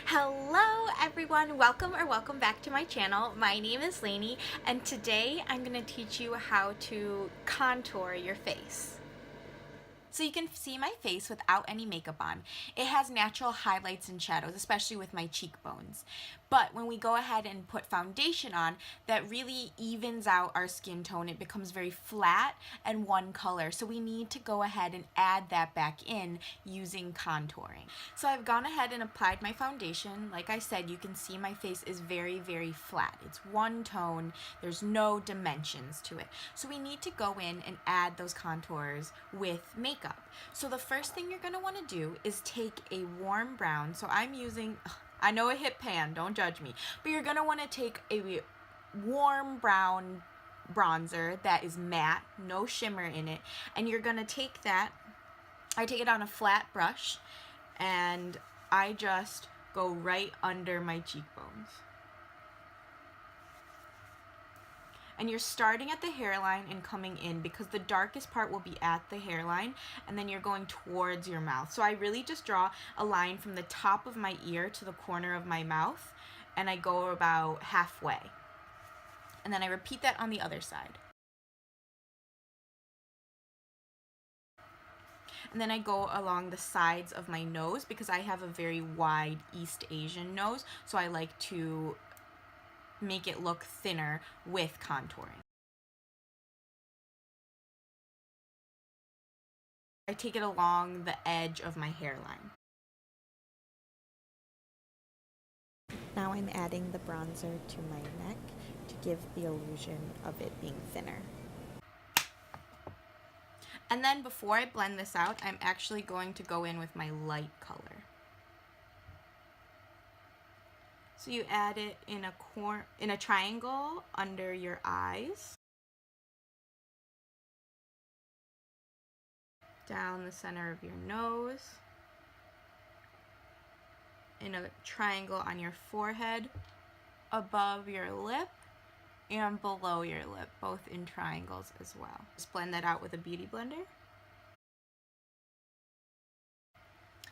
Hello everyone, welcome back to my channel. My name is Lainey and today I'm going to teach you how to contour your face. So you can see my face without any makeup on. It has natural highlights and shadows, especially with my cheekbones. But when we go ahead and put foundation on, that really evens out our skin tone. It becomes very flat and one color. So we need to go ahead and add that back in using contouring. So I've gone ahead and applied my foundation. Like I said, you can see my face is very, very flat. It's one tone. There's no dimensions to it. So we need to go in and add those contours with makeup. So the first thing you're going to want to do is take a warm brown. So I'm using, I know it hit pan, don't judge me, but you're going to want to take a warm brown bronzer that is matte, no shimmer in it, and you're going to take that, I take it on a flat brush, and I just go right under my cheekbones. And you're starting at the hairline and coming in because the darkest part will be at the hairline, and then you're going towards your mouth. So I really just draw a line from the top of my ear to the corner of my mouth, and I go about halfway. And then I repeat that on the other side. And then I go along the sides of my nose because I have a very wide East Asian nose, so I like to make it look thinner with contouring. I take it along the edge of my hairline. Now I'm adding the bronzer to my neck to give the illusion of it being thinner. And then before I blend this out, I'm actually going to go in with my light color. So you add it in a triangle under your eyes, down the center of your nose, in a triangle on your forehead, above your lip, and below your lip, both in triangles as well. Just blend that out with a beauty blender.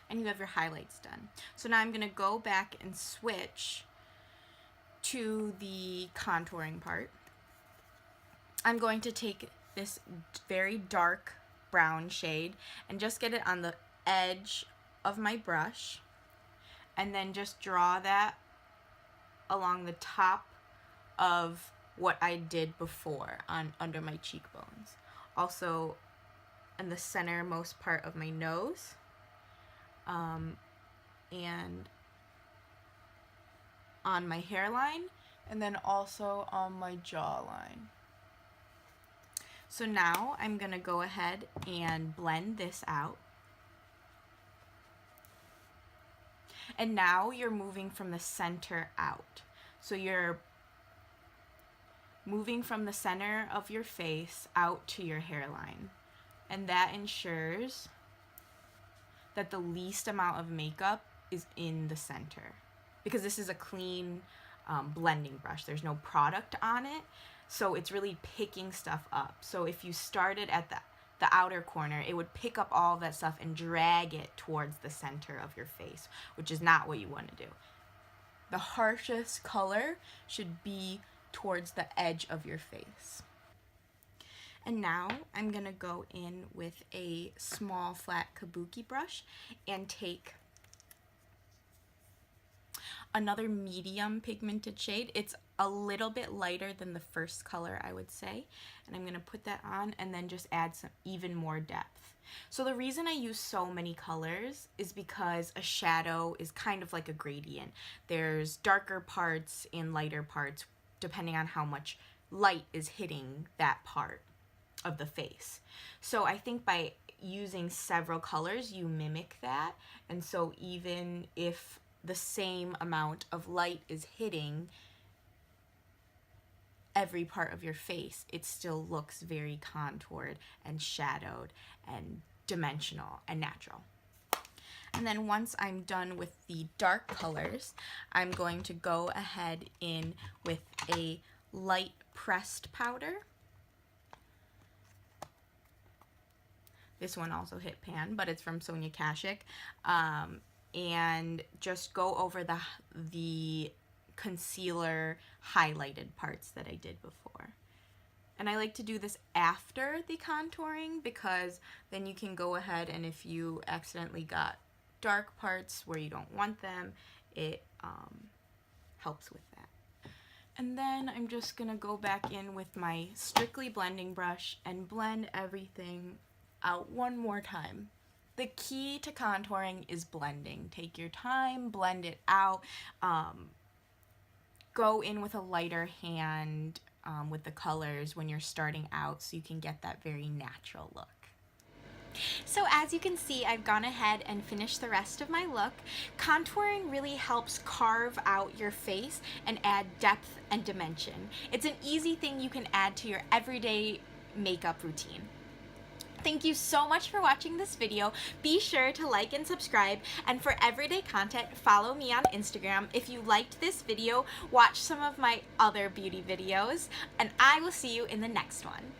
And you have your highlights done. So now I'm going to go back and switch to the contouring part. I'm going to take this very dark brown shade and just get it on the edge of my brush, and then just draw that along the top of what I did before under my cheekbones. Also in the centermost part of my nose, and on my hairline, and then also on my jawline. So now I'm gonna go ahead and blend this out. And now you're moving from the center out. So you're moving from the center of your face out to your hairline. And that ensures that the least amount of makeup is in the center, because this is a clean blending brush. There's no product on it, so it's really picking stuff up. So if you started at the outer corner, it would pick up all that stuff and drag it towards the center of your face, which is not what you want to do. The harshest color should be towards the edge of your face. And now I'm gonna go in with a small flat kabuki brush and take another medium pigmented shade. It's a little bit lighter than the first color, I would say. And I'm gonna put that on and then just add some even more depth. So the reason I use so many colors is because a shadow is kind of like a gradient. There's darker parts and lighter parts depending on how much light is hitting that part of the face. So I think by using several colors, you mimic that. And so even if the same amount of light is hitting every part of your face, it still looks very contoured and shadowed and dimensional and natural. And then once I'm done with the dark colors, I'm going to go ahead in with a light pressed powder. This one also hit pan, but it's from Sonia Kashuk. and just go over the concealer highlighted parts that I did before. And I like to do this after the contouring because then you can go ahead, and if you accidentally got dark parts where you don't want them, it helps with that. And then I'm just gonna go back in with my Strictly blending brush and blend everything out one more time. The key to contouring is blending. Take your time, blend it out. Go in with a lighter hand with the colors when you're starting out so you can get that very natural look. So as you can see, I've gone ahead and finished the rest of my look. Contouring really helps carve out your face and add depth and dimension. It's an easy thing you can add to your everyday makeup routine. Thank you so much for watching this video. Be sure to like and subscribe, and for everyday content, follow me on Instagram. If you liked this video, watch some of my other beauty videos, and I will see you in the next one.